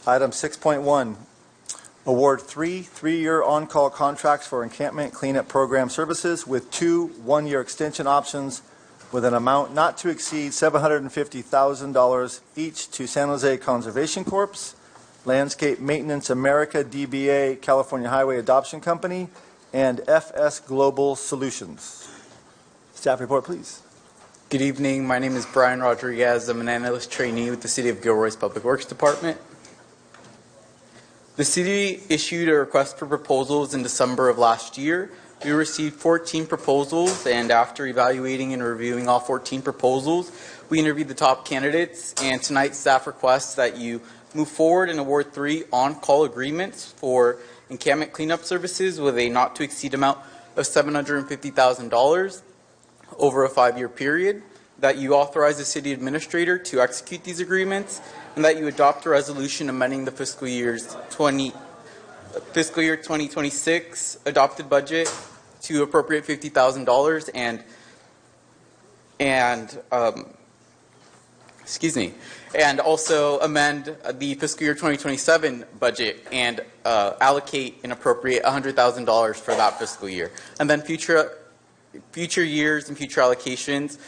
Item 6.1, award three-year on-call contracts for encampment cleanup program services with 2 one-year extension options with an amount not to exceed $750,000 each to San Jose Conservation Corps, Landscape Maintenance America DBA California Highway Adoption Company, and FS Global Solutions. Staff report, please. Good evening. My name is Bryan Rodriguez. I'm an analyst trainee with the City of Gilroy's Public Works Department. The city issued a request for proposals in December of last year. We received 14 proposals, and after evaluating and reviewing all 14 proposals, we interviewed the top candidates, and tonight staff requests that you move forward and award 3 on-call agreements for encampment cleanup services with a not-to-exceed amount of $750,000 over a 5-year period, that you authorize the city administrator to execute these agreements, and that you adopt a resolution amending the fiscal year 2026 adopted budget to appropriate $50,000 and also amend the fiscal year 2027 budget and allocate and appropriate $100,000 for that fiscal year. And then future years and future allocations,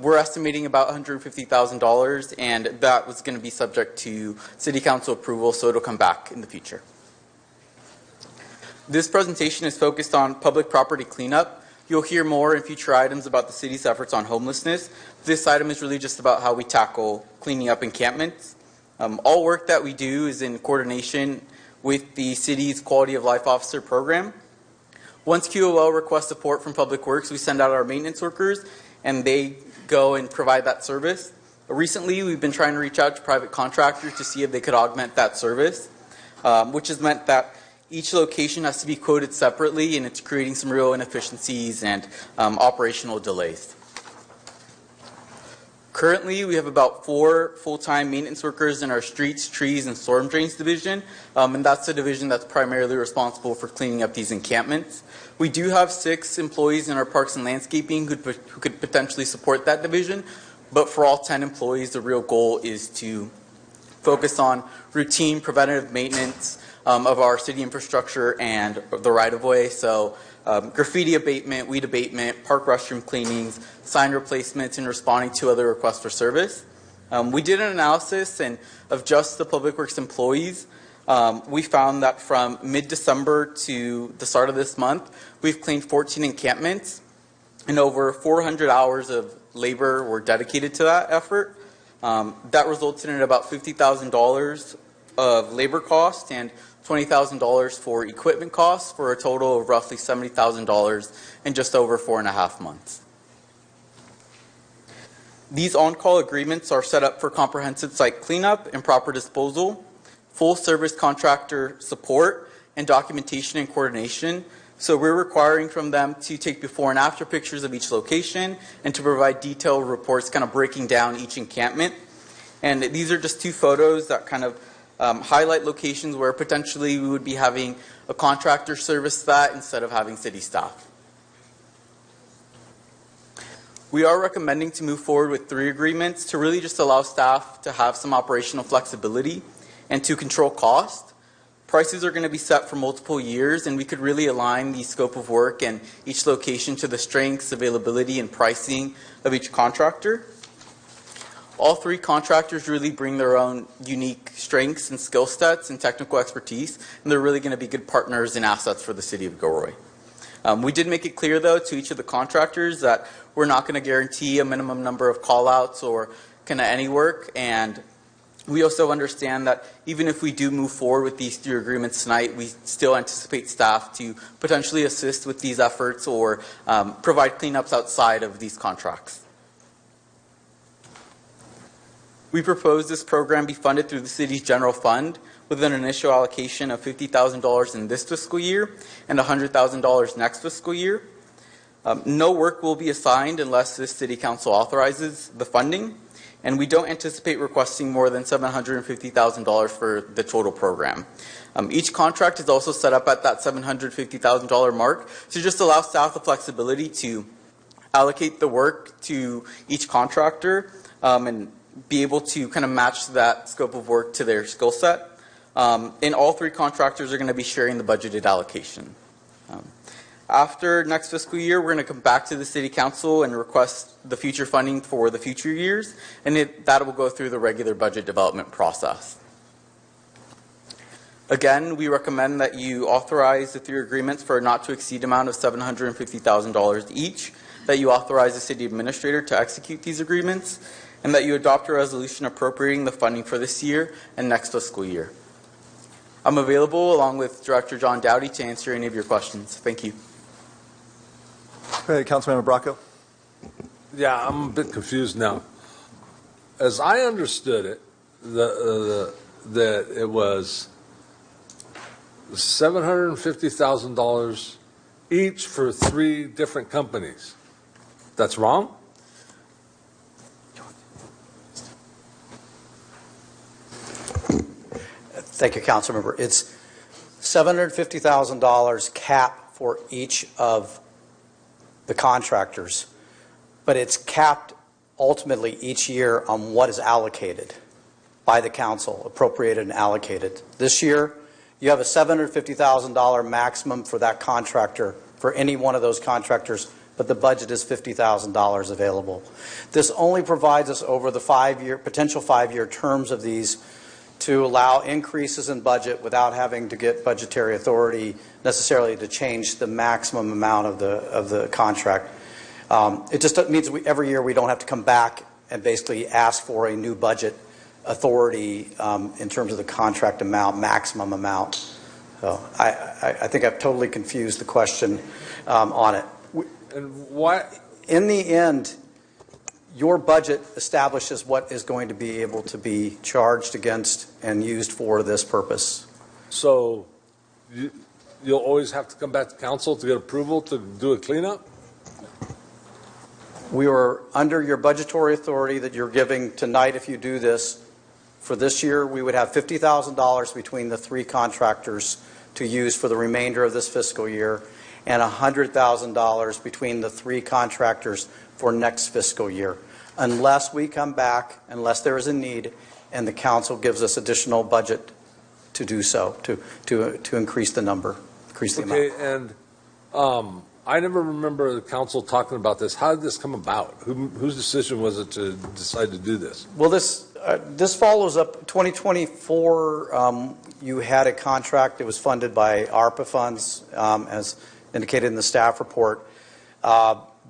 we're estimating about $150,000, and that was going to be subject to City Council approval, so it'll come back in the future. This presentation is focused on public property cleanup. You'll hear more in future items about the city's efforts on homelessness. This item is really just about how we tackle cleaning up encampments. All work that we do is in coordination with the city's Quality of Life Officer program. Once QOL requests support from Public Works, we send out our maintenance workers, and they go and provide that service. Recently, we've been trying to reach out to private contractors to see if they could augment that service, which has meant that each location has to be quoted separately, and it's creating some real inefficiencies and operational delays. Currently, we have about 4 full-time maintenance workers in our streets, trees, and storm drains division, and that's the division that's primarily responsible for cleaning up these encampments. We do have 6 employees in our parks and landscaping who could potentially support that division, but for all 10 employees, the real goal is to focus on routine preventative maintenance of our city infrastructure and the right-of-way. So graffiti abatement, weed abatement, park restroom cleanings, sign replacements, and responding to other requests for service. We did an analysis of just the Public Works employees. We found that from mid-December to the start of this month, we've cleaned 14 encampments, and over 400 hours of labor were dedicated to that effort. That resulted in about $50,000 of labor cost and $20,000 for equipment costs, for a total of roughly $70,000 in just over 4.5 months. These on-call agreements are set up for comprehensive site cleanup and proper disposal, full service contractor support, and documentation and coordination. So we're requiring from them to take before and after pictures of each location and to provide detailed reports kind of breaking down each encampment. And these are just 2 photos that kind of highlight locations where potentially we would be having a contractor service that instead of having city staff. We are recommending to move forward with 3 agreements to really just allow staff to have some operational flexibility and to control cost. Prices are going to be set for multiple years, and we could really align the scope of work and each location to the strengths, availability, and pricing of each contractor. All 3 contractors really bring their own unique strengths and skill sets and technical expertise, and they're really going to be good partners and assets for the City of Gilroy. We did make it clear, though, to each of the contractors that we're not going to guarantee a minimum number of call-outs or kind of any work, and we also understand that even if we do move forward with these 3 agreements tonight, we still anticipate staff to potentially assist with these efforts or provide cleanups outside of these contracts. We propose this program be funded through the city's general fund with an initial allocation of $50,000 in this fiscal year and $100,000 next fiscal year. No work will be assigned unless the City Council authorizes the funding, and we don't anticipate requesting more than $750,000 for the total program. Each contract is also set up at that $750,000 mark to just allow staff the flexibility to allocate the work to each contractor and be able to kind of match that scope of work to their skill set. And all three contractors are going to be sharing the budgeted allocation. After next fiscal year, we're going to come back to the City Council and request the future funding for the future years, and that will go through the regular budget development process. Again, we recommend that you authorize the three agreements for a not-to-exceed amount of $750,000 each, that you authorize the City Administrator to execute these agreements, and that you adopt a resolution appropriating the funding for this year and next fiscal year. I'm available, along with Director John Doughty, to answer any of your questions. Thank you. Okay, Councilmember Bracco. Yeah, I'm a bit confused now. As I understood it, that it was $750,000 each for three different companies. That's wrong? Thank you, Councilmember. It's $750,000 cap for each of the contractors, but it's capped ultimately each year on what is allocated by the council, appropriated and allocated. This year, you have a $750,000 maximum for that contractor, for any one of those contractors, but the budget is $50,000 available. This only provides us over the potential five-year terms of these to allow increases in budget without having to get budgetary authority necessarily to change the maximum amount of the contract. It just means every year we don't have to come back and basically ask for a new budget authority in terms of the contract amount, maximum amount. So I think I've totally confused the question on it. And why? In the end, your budget establishes what is going to be able to be charged against and used for this purpose. So you'll always have to come back to council to get approval to do a cleanup? We are under your budgetary authority that you're giving tonight. If you do this, for this year, we would have $50,000 between the three contractors to use for the remainder of this fiscal year, and $100,000 between the three contractors for next fiscal year, unless we come back, unless there is a need, and the council gives us additional budget to do so, to increase the number, increase the amount. Okay, and I never remember the council talking about this. How did this come about? Whose decision was it to decide to do this? Well, this follows up 2024. You had a contract that was funded by ARPA funds, as indicated in the staff report.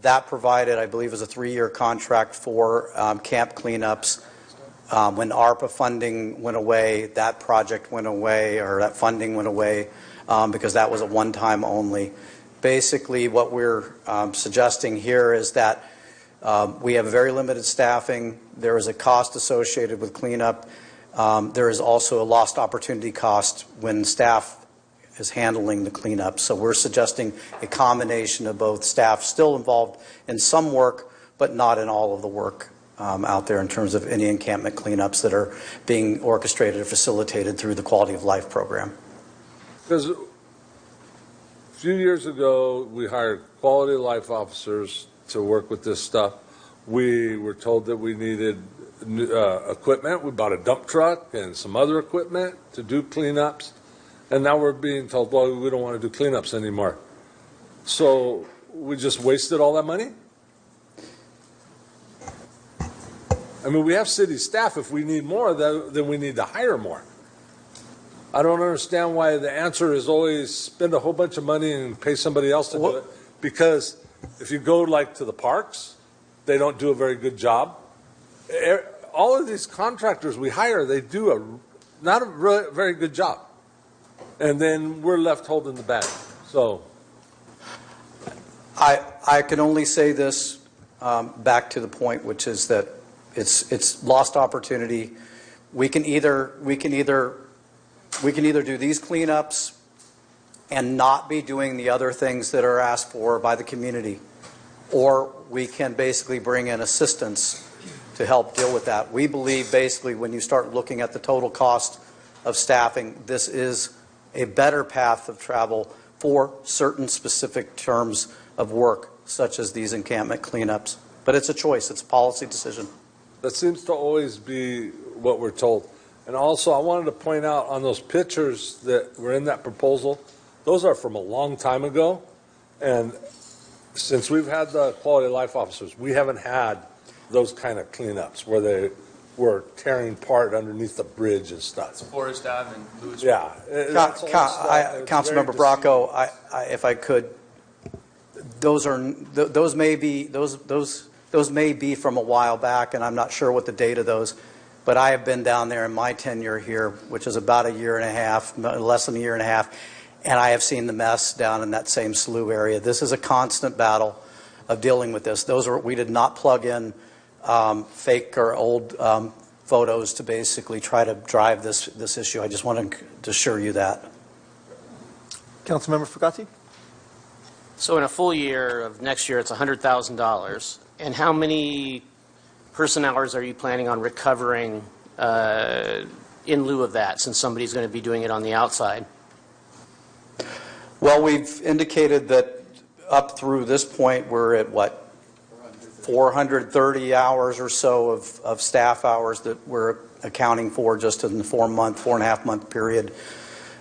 That provided, I believe, was a 3-year contract for camp cleanups. When ARPA funding went away, that project went away, or that funding went away, because that was a one-time only. Basically, what we're suggesting here is that we have very limited staffing. There is a cost associated with cleanup. There is also a lost opportunity cost when staff is handling the cleanup. So we're suggesting a combination of both, staff still involved in some work, but not in all of the work out there in terms of any encampment cleanups that are being orchestrated or facilitated through the Quality of Life program. Because a few years ago, we hired quality of life officers to work with this stuff. We were told that we needed equipment. We bought a dump truck and some other equipment to do cleanups. And now we're being told, well, we don't want to do cleanups anymore. So we just wasted all that money? I mean, we have city staff. If we need more, then we need to hire more. I don't understand why the answer is always spend a whole bunch of money and pay somebody else to do it. Because if you go like to the parks, they don't do a very good job. All of these contractors we hire, they do not a very good job. And then we're left holding the bag. So I can only say this back to the point, which is that it's lost opportunity. We can either do these cleanups and not be doing the other things that are asked for by the community, or we can basically bring in assistance to help deal with that. We believe basically when you start looking at the total cost of staffing, this is a better path of travel for certain specific terms of work, such as these encampment cleanups. But it's a choice. It's a policy decision. that seems to always be what we're told. And also, I wanted to point out on those pictures that were in that proposal, those are from a long time ago. And since we've had the quality of life officers, we haven't had those kind of cleanups where they were tearing part underneath the bridge and stuff. Forest Ave and Lewis. Yeah. Councilmember Bracco, if I could, those may be from a while back, and I'm not sure what the date of those. But I have been down there in my tenure here, which is about a year and a half, less than a year and a half, and I have seen the mess down in that same slough area. This is a constant battle of dealing with this. We did not plug in fake or old photos to basically try to drive this issue. I just want to assure you that. Councilmember Fugati? So in a full year of next year, it's $100,000. And how many person hours are you planning on recovering in lieu of that, since somebody's going to be doing it on the outside? Well, we've indicated that up through this point, we're at what? 430 hours or so of staff hours that we're accounting for just in the 4.5 month period.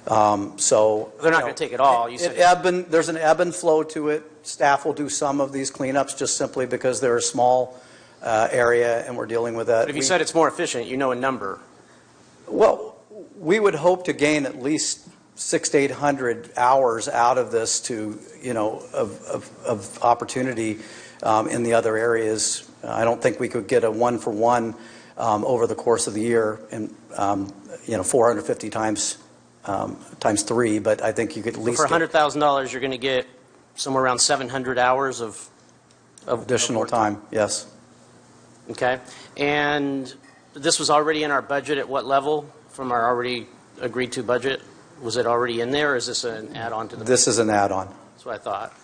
So they're not going to take it all. You said there's an ebb and flow to it. Staff will do some of these cleanups just simply because they're a small area and we're dealing with that. But if you said it's more efficient, you know a number. Well, we would hope to gain at least 600 to 800 hours out of this of opportunity in the other areas. I don't think we could get a 1-for-1 over the course of the year, and 450 times 3. But I think you could at least for $100,000, you're going to get somewhere around 700 hours of additional time. Yes. Okay, and this was already in our budget at what level from our already agreed to budget? Was it already in there, or is this an add-on to the budget? This is an add-on. That's what I thought.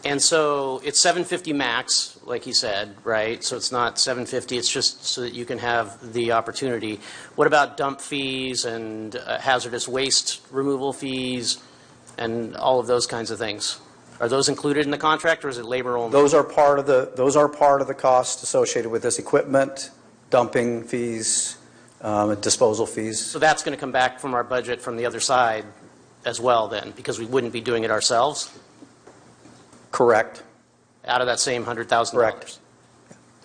And so it's 750 max, like he said, right? So it's not 750. It's just so that you can have the opportunity. What about dump fees and hazardous waste removal fees and all of those kinds of things? Are those included in the contract, or is it labor only? Those are part of the cost associated with this equipment, dumping fees, disposal fees. So that's going to come back from our budget from the other side as well, then, because we wouldn't be doing it ourselves. Correct. Out of that same $100,000. Correct.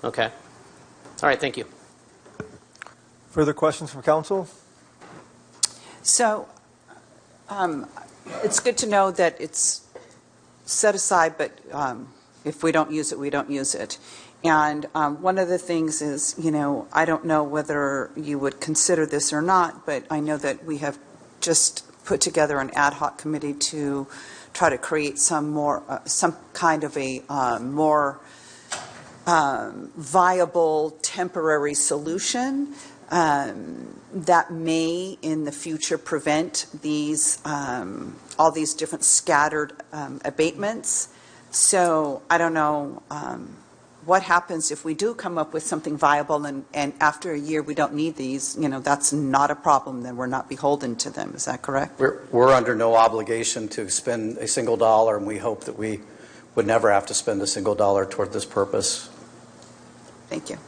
Okay. All right. Thank you. Further questions from council? So it's good to know that it's set aside, but if we don't use it, we don't use it. And one of the things is, I don't know whether you would consider this or not, but I know that we have just put together an ad hoc committee to try to create some kind of a more viable temporary solution that may in the future prevent these all these different scattered abatements. So I don't know what happens if we do come up with something viable and after a year we don't need these, that's not a problem, then we're not beholden to them. Is that correct? We're under no obligation to spend a single dollar, and we hope that we would never have to spend a single dollar toward this purpose. Thank you.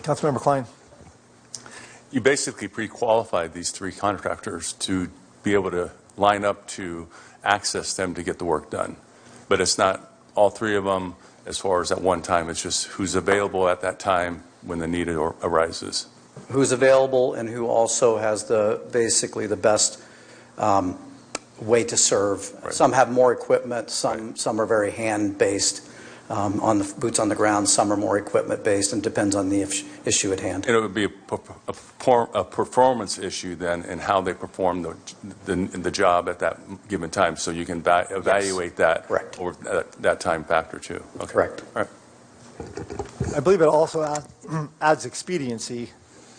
Councilmember Klein. You basically pre-qualified these 3 contractors to be able to line up to access them to get the work done. But it's not all 3 of them as far as at one time. It's just who's available at that time when the need arises. Who's available and who also has basically the best way to serve. Right. Some have more equipment. Some are very hand-based on the boots on the ground. Some are more equipment-based, and depends on the issue at hand. And it would be a performance issue then in how they perform the job at that given time. So you can evaluate that Correct. over that time factor too. Okay. Correct. All right. I believe it also adds expediency,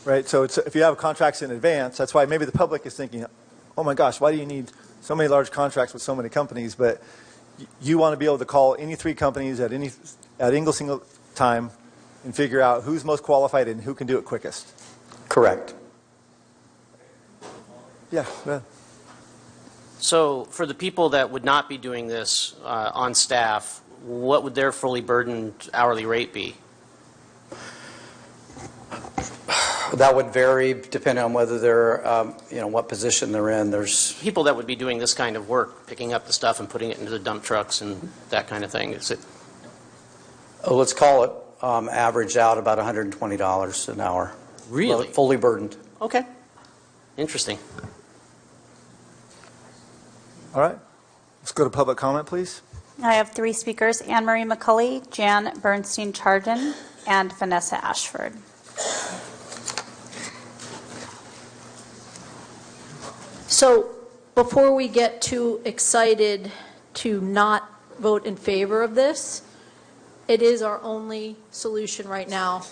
right? So if you have contracts in advance, that's why maybe the public is thinking, oh my gosh, why do you need so many large contracts with so many companies? But you want to be able to call any 3 companies at any single time and figure out who's most qualified and who can do it quickest. Correct. Yeah. So for the people that would not be doing this on staff, what would their fully burdened hourly rate be? That would vary depending on whether they're, what position they're in. There's People that would be doing this kind of work, picking up the stuff and putting it into the dump trucks and that kind of thing. Is it? let's call it average out about $120 an hour. Really? Fully burdened. Okay. Interesting. All right. Let's go to public comment, please. I have 3 speakers, Anne Marie McCulley, Jan Bernstein-Chardon, and Vanessa Ashford. So before we get too excited to not vote in favor of this, it is our only solution right now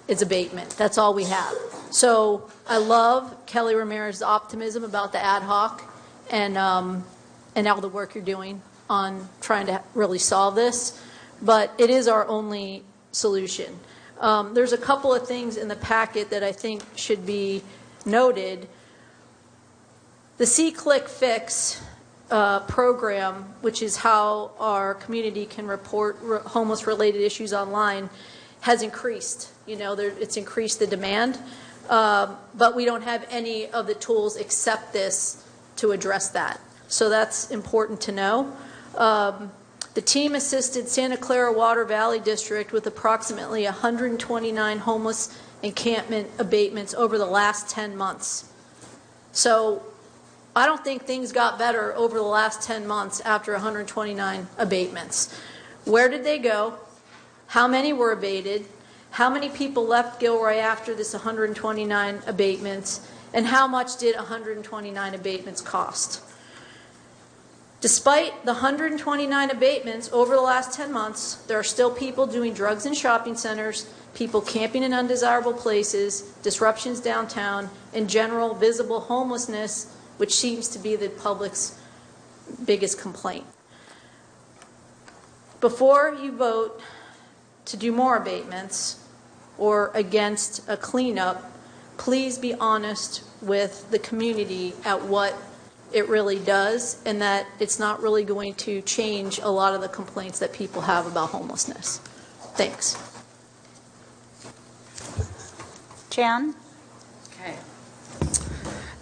is abatement. That's all we have. So I love Kelly Ramirez's optimism about the ad hoc and all the work you're doing on trying to really solve this, but it is our only solution. There's a couple of things in the packet that I think should be noted. The See-Click Fix program, which is how our community can report homeless-related issues online, has increased. It's increased the demand, but we don't have any of the tools except this to address that. So that's important to know. The team assisted Santa Clara Water Valley District with approximately 129 homeless encampment abatements over the last 10 months. So I don't think things got better over the last 10 months after 129 abatements. Where did they go? How many were abated? How many people left Gilroy after this 129 abatements? And how much did 129 abatements cost? Despite the 129 abatements over the last 10 months, there are still people doing drugs in shopping centers, people camping in undesirable places, disruptions downtown, and general visible homelessness, which seems to be the public's biggest complaint. Before you vote to do more abatements or against a cleanup, please be honest with the community at what it really does, and that it's not really going to change a lot of the complaints that people have about homelessness. Thanks. Jan? Okay.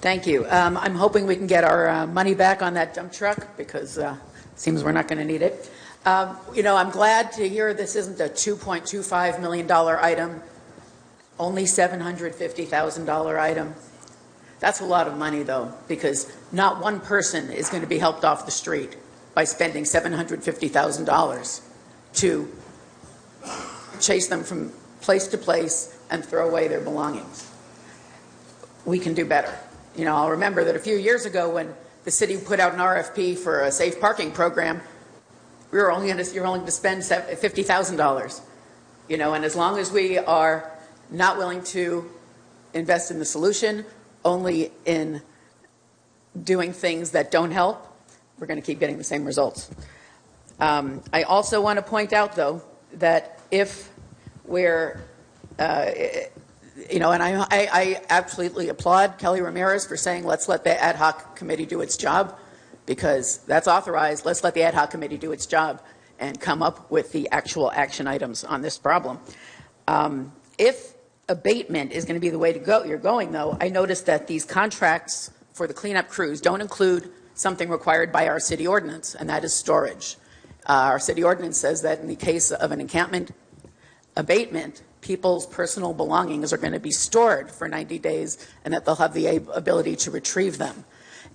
Thank you. I'm hoping we can get our money back on that dump truck because it seems we're not going to need it. I'm glad to hear this isn't a $2.25 million item, only $750,000 item. That's a lot of money, though, because not one person is going to be helped off the street by spending $750,000 to chase them from place to place and throw away their belongings. We can do better. I'll remember that a few years ago when the city put out an RFP for a safe parking program, you're only going to spend $50,000. And as long as we are not willing to invest in the solution, only in doing things that don't help, we're going to keep getting the same results. I also want to point out, though, that if we're, and I absolutely applaud Kelly Ramirez for saying, let's let the ad hoc committee do its job, because that's authorized. Let's let the ad hoc committee do its job and come up with the actual action items on this problem. If abatement is going to be the way to go, you're going, though, I noticed that these contracts for the cleanup crews don't include something required by our city ordinance, and that is storage. Our city ordinance says that in the case of an encampment abatement, people's personal belongings are going to be stored for 90 days and that they'll have the ability to retrieve them.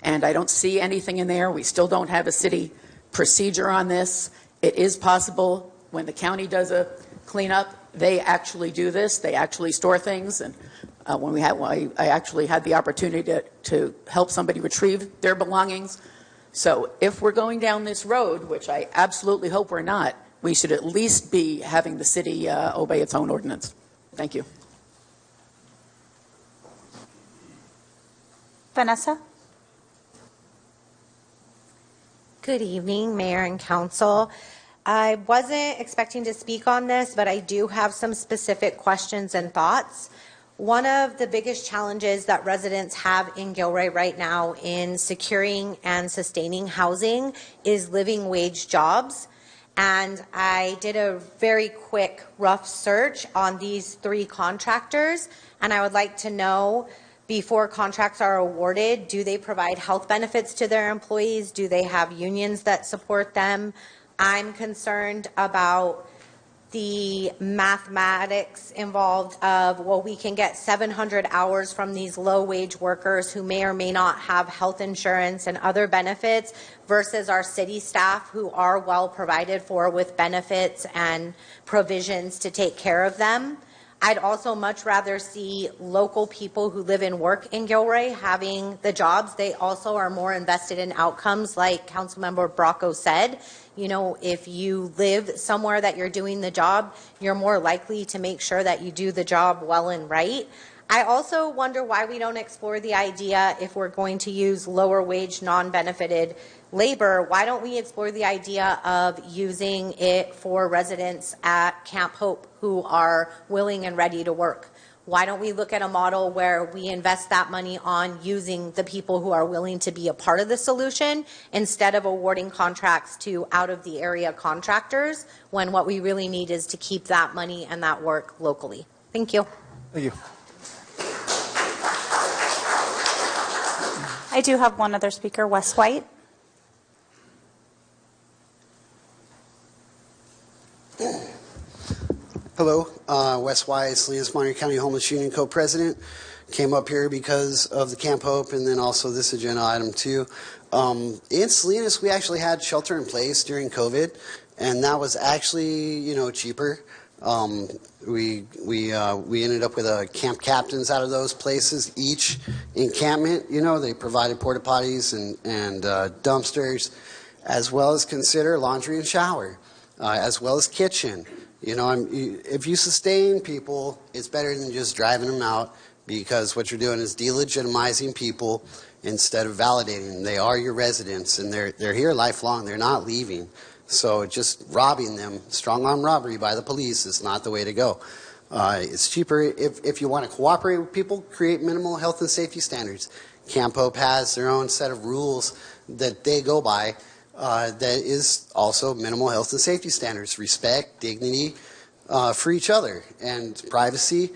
And I don't see anything in there. We still don't have a city procedure on this. It is possible when the county does a cleanup, they actually do this. They actually store things. And I actually had the opportunity to help somebody retrieve their belongings. So if we're going down this road, which I absolutely hope we're not, we should at least be having the city obey its own ordinance. Thank you. Vanessa? Good evening, Mayor and Council. I wasn't expecting to speak on this, but I do have some specific questions and thoughts. One of the biggest challenges that residents have in Gilroy right now in securing and sustaining housing is living wage jobs. And I did a very quick, rough search on these 3 contractors, and I would like to know, before contracts are awarded, do they provide health benefits to their employees? Do they have unions that support them? I'm concerned about the mathematics involved of, well, we can get 700 hours from these low-wage workers who may or may not have health insurance and other benefits versus our city staff who are well provided for with benefits and provisions to take care of them. I'd also much rather see local people who live and work in Gilroy having the jobs. They also are more invested in outcomes, like Councilmember Bracco said. You know, if you live somewhere that you're doing the job, you're more likely to make sure that you do the job well and right. I also wonder why we don't explore the idea, if we're going to use lower wage, non-benefited labor, why don't we explore the idea of using it for residents at Camp Hope who are willing and ready to work? Why don't we look at a model where we invest that money on using the people who are willing to be a part of the solution instead of awarding contracts to out-of-the-area contractors, when what we really need is to keep that money and that work locally? Thank you. Thank you. I do have one other speaker, Wes White. Hello, Wes White, Salinas Monterey County Homeless Union Co-President. Came up here because of the Camp Hope and then also this agenda item too. In Salinas, we actually had shelter in place during COVID, and that was actually, you know, cheaper. We ended up with camp captains out of those places. Each encampment, you know, they provided porta potties and dumpsters, as well as consider laundry and shower, as well as kitchen. You know, if you sustain people, it's better than just driving them out, because what you're doing is delegitimizing people instead of validating them. They are your residents, and they're here lifelong. They're not leaving. So just robbing them, strong-arm robbery by the police, is not the way to go. It's cheaper if you want to cooperate with people, create minimal health and safety standards. Camp Hope has their own set of rules that they go by. That is also minimal health and safety standards, respect, dignity for each other, and privacy.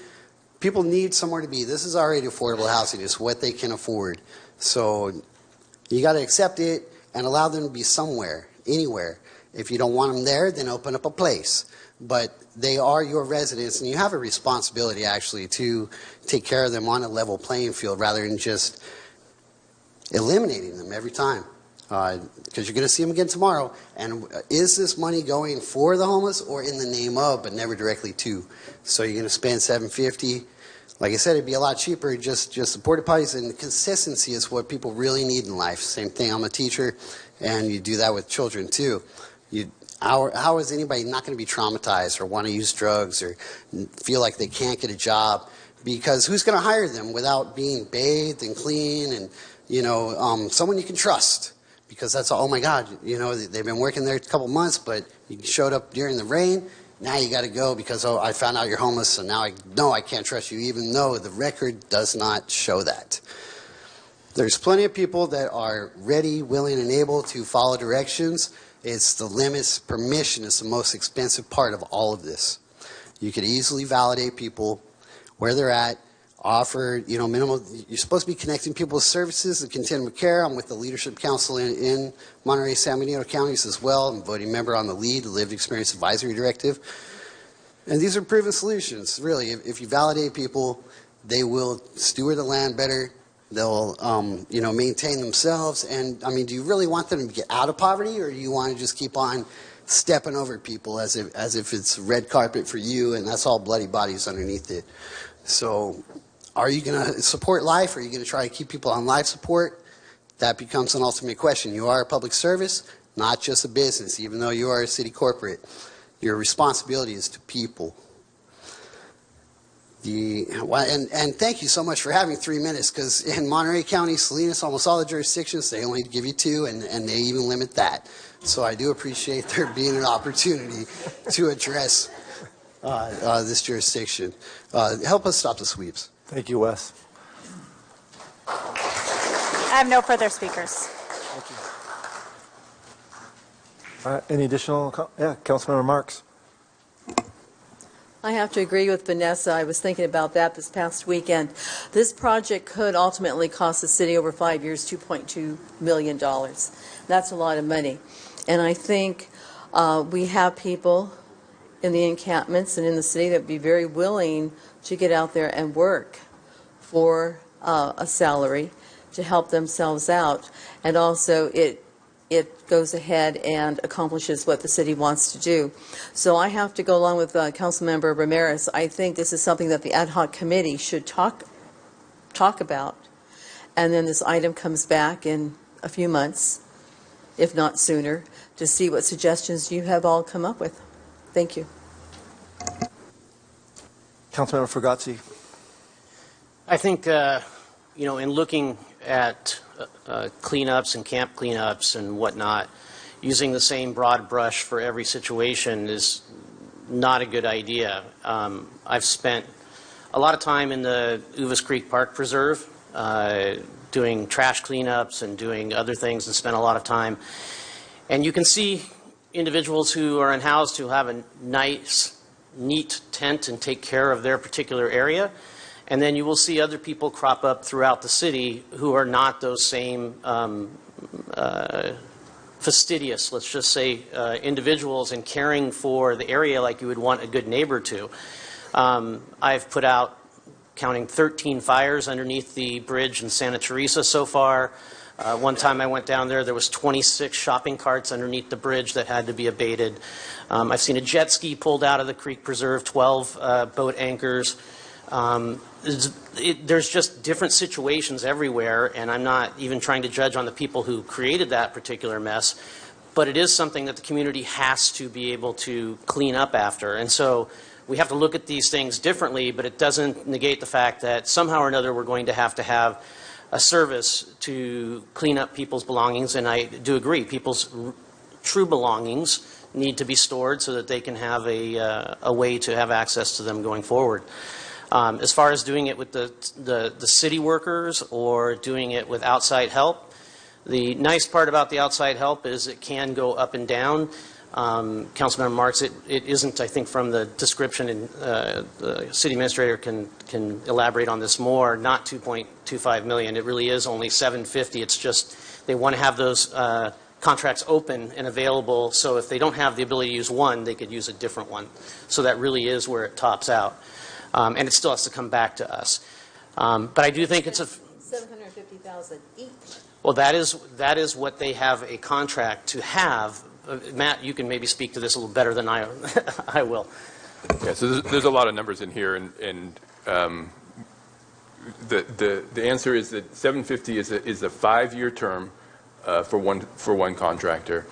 People need somewhere to be. This is already affordable housing. It's what they can afford. So you got to accept it and allow them to be somewhere, anywhere. If you don't want them there, then open up a place. But they are your residents, and you have a responsibility, actually, to take care of them on a level playing field rather than just eliminating them every time. Because you're going to see them again tomorrow. And is this money going for the homeless or in the name of, but never directly to? So you're going to spend $750. Like I said, it'd be a lot cheaper. Just the porta potties, and consistency is what people really need in life. Same thing. I'm a teacher, and you do that with children too. How is anybody not going to be traumatized or want to use drugs or feel like they can't get a job? Because who's going to hire them without being bathed and clean and, you know, someone you can trust? Because that's, oh my God, you know, they've been working there a couple months, but you showed up during the rain. Now you got to go because, oh, I found out you're homeless, so now I know I can't trust you, even though the record does not show that. There's plenty of people that are ready, willing, and able to follow directions. It's the limits. Permission is the most expensive part of all of this. You could easily validate people where they're at, offer, you know, minimal. You're supposed to be connecting people with services and continuum of care. I'm with the Leadership Council in Monterey, San Benito counties as well. I'm a voting member on the LEAD, the Lived Experience Advisory Directive. And these are proven solutions, really. If you validate people, they will steward the land better. They'll, you know, maintain themselves. And, I mean, do you really want them to get out of poverty, or do you want to just keep on stepping over people as if it's red carpet for you and that's all bloody bodies underneath it? So are you going to support life, or are you going to try to keep people on life support? That becomes an ultimate question. You are a public service, not just a business. Even though you are a city corporate, your responsibility is to people. And thank you so much for having 3 minutes, because in Monterey County, Salinas, almost all the jurisdictions, they only give you 2, and they even limit that. So I do appreciate there being an opportunity to address this jurisdiction. Help us stop the sweeps. Thank you, Wes. I have no further speakers. Thank you. All right, any additional, Councilmember Marks? I have to agree with Vanessa. I was thinking about that this past weekend. This project could ultimately cost the city over 5 years $2.2 million. That's a lot of money. And I think we have people in the encampments and in the city that would be very willing to get out there and work for a salary to help themselves out. And also it goes ahead and accomplishes what the city wants to do. So I have to go along with Councilmember Ramirez. I think this is something that the ad hoc committee should talk about. And then this item comes back in a few months, if not sooner, to see what suggestions you have all come up with. Thank you. Councilmember Fugazzi. I think, in looking at cleanups and camp cleanups and whatnot, using the same broad brush for every situation is not a good idea. I've spent a lot of time in the Uvas Creek Park Preserve doing trash cleanups and doing other things, and spent a lot of time. And you can see individuals who are unhoused who have a nice, neat tent and take care of their particular area. And then you will see other people crop up throughout the city who are not those same fastidious, let's just say, individuals in caring for the area like you would want a good neighbor to. I've put out, counting 13 fires underneath the bridge in Santa Teresa so far. One time I went down there, there was 26 shopping carts underneath the bridge that had to be abated. I've seen a jet ski pulled out of the creek preserve, 12 boat anchors. There's just different situations everywhere, and I'm not even trying to judge on the people who created that particular mess, but it is something that the community has to be able to clean up after. And so we have to look at these things differently, but it doesn't negate the fact that somehow or another we're going to have a service to clean up people's belongings. And I do agree, people's true belongings need to be stored so that they can have a way to have access to them going forward. As far as doing it with the city workers or doing it with outside help, the nice part about the outside help is it can go up and down. Councilmember Marks, it isn't, I think, from the description, and the city administrator can elaborate on this more, not $2.25 million. It really is only $750. It's just they want to have those contracts open and available, so if they don't have the ability to use one, they could use a different one. So that really is where it tops out. And it still has to come back to us. But I do think it's $750,000 each. Well, that is what they have a contract to have. Matt, you can maybe speak to this a little better than I will. Yeah, so there's a lot of numbers in here, and the answer is that 750 is a 5-year term for one contractor.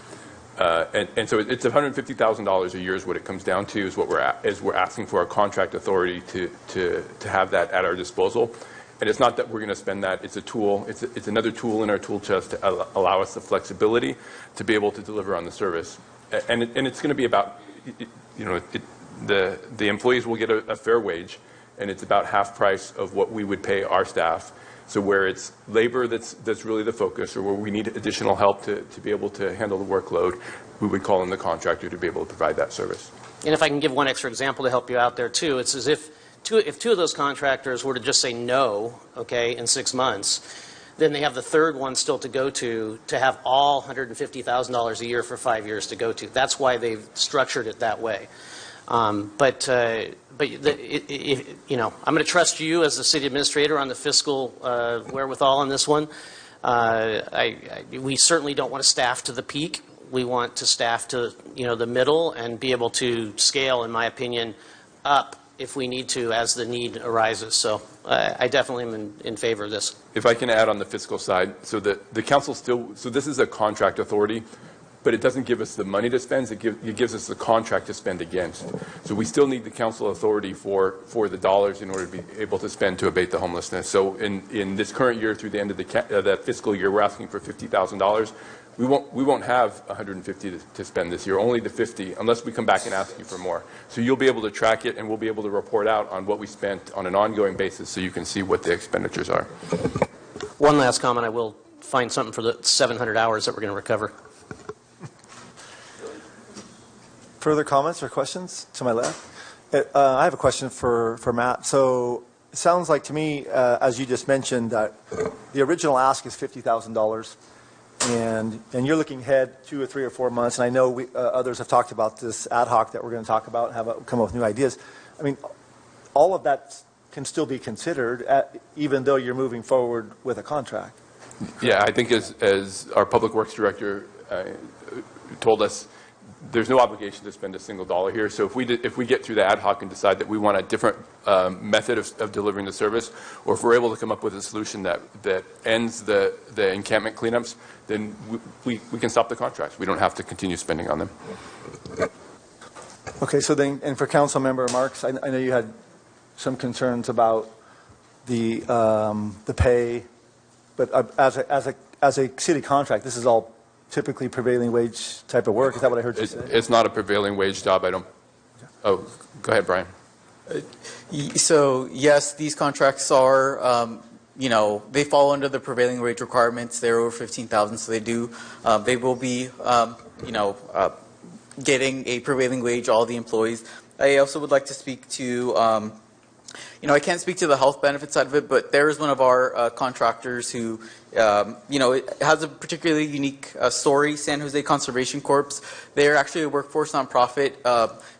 And so it's $150,000 a year is what it comes down to, is what we're asking for a contract authority to have that at our disposal. And it's not that we're going to spend that. It's a tool. It's another tool in our tool chest to allow us the flexibility to be able to deliver on the service. And it's going to be about, the employees will get a fair wage, and it's about half price of what we would pay our staff. So where it's labor that's really the focus, or where we need additional help to be able to handle the workload, we would call in the contractor to be able to provide that service. And if I can give one extra example to help you out there too, it's as if two of those contractors were to just say no, okay, in 6 months, then they have the third one still to go to have all $150,000 a year for 5 years to go to. That's why they've structured it that way. But I'm going to trust you as the city administrator on the fiscal wherewithal on this one. We certainly don't want to staff to the peak. We want to staff to the middle and be able to scale, in my opinion, up if we need to as the need arises. So I definitely am in favor of this. If I can add on the fiscal side, so the council so this is a contract authority, but it doesn't give us the money to spend. It gives us the contract to spend against. So we still need the council authority for the dollars in order to be able to spend to abate the homelessness. So in this current year, through the end of that fiscal year, we're asking for $50,000. We won't have $150 to spend this year, only the $50, unless we come back and ask you for more. So you'll be able to track it, and we'll be able to report out on what we spent on an ongoing basis, so you can see what the expenditures are. One last comment: I will find something for the 700 hours that we're going to recover. Further comments or questions to my left? I have a question for Matt. So it sounds like to me, as you just mentioned, that the original ask is $50,000, and you're looking ahead 2 or 3 or 4 months. And I know others have talked about this ad hoc that we're going to talk about and come up with new ideas. I mean, all of that can still be considered, even though you're moving forward with a contract. Yeah, I think as our Public Works Director told us, there's no obligation to spend a single dollar here. So if we get through the ad hoc and decide that we want a different method of delivering the service, or if we're able to come up with a solution that ends the encampment cleanups, then we can stop the contracts. We don't have to continue spending on them. Okay, so then, and for Council Member Marks, I know you had some concerns about the pay, but as a city contract, this is all typically prevailing wage type of work. Is that what I heard you say? It's not a prevailing wage job. I don't. Oh, go ahead, Bryan. So yes, these contracts are, they fall under the prevailing wage requirements. They're over 15,000, so they will be, getting a prevailing wage, all the employees. I also would like to speak to, I can't speak to the health benefit side of it, but there is one of our contractors who, it has a particularly unique story, San Jose Conservation Corps. They're actually a workforce nonprofit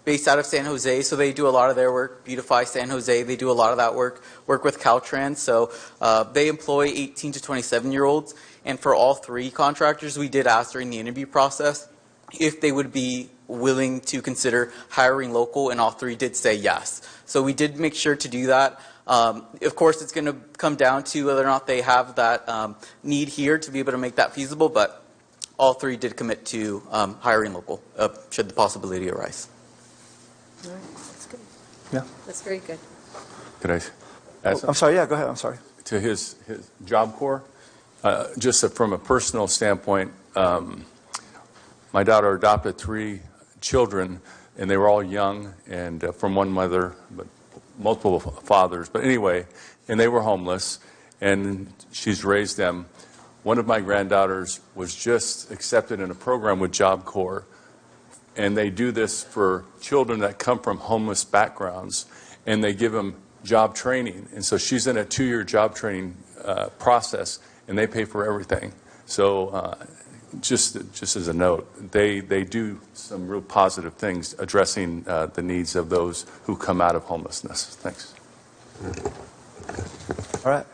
based out of San Jose, so they do a lot of their work, Beautify San Jose. They do a lot of that work with Caltrans. So they employ 18 to 27-year-olds, and for all 3 contractors, we did ask during the interview process if they would be willing to consider hiring local, and all 3 did say yes. So we did make sure to do that. Of course, it's going to come down to whether or not they have that need here to be able to make that feasible, but all 3 did commit to hiring local, should the possibility arise. All right, that's good. Yeah. That's very good. Could I add something? I'm sorry, yeah, go ahead, I'm sorry. To his Job Corps, just from a personal standpoint, my daughter adopted 3 children, and they were all young and from one mother, but multiple fathers. But anyway, and they were homeless, and she's raised them. One of my granddaughters was just accepted in a program with Job Corps, and they do this for children that come from homeless backgrounds, and they give them job training. And so she's in a 2-year job training process, and they pay for everything. So just as a note, they do some real positive things addressing the needs of those who come out of homelessness. Thanks. All right.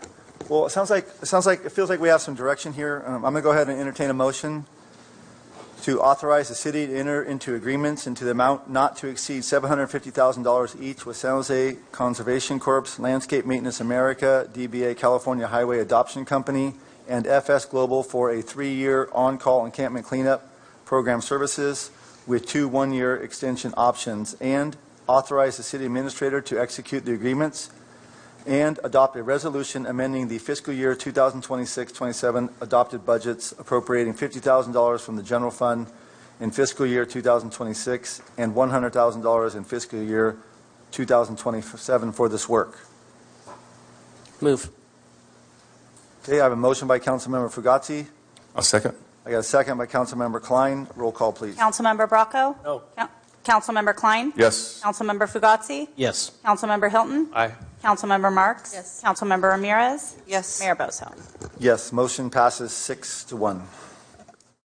Well, it feels like we have some direction here. I'm going to go ahead and entertain a motion to authorize the city to enter into agreements into the amount not to exceed $750,000 each with San Jose Conservation Corps, Landscape Maintenance America, DBA California Highway Adoption Company, and FS Global for a 3-year on-call encampment cleanup program services with 2 one-year extension options, and authorize the city administrator to execute the agreements and adopt a resolution amending the fiscal year 2026-27 adopted budgets appropriating $50,000 from the general fund in fiscal year 2026 and $100,000 in fiscal year 2027 for this work. Move. Okay, I have a motion by Councilmember Fugazi. I'll second. I got a second by Councilmember Klein. Roll call, please. Councilmember Bracco? No. Councilmember Klein? Yes. Councilmember Fugazi? Yes. Councilmember Hilton? Aye. Councilmember Marks? Yes. Councilmember Ramirez? Yes. Mayor Bozo? Yes, motion passes 6-1.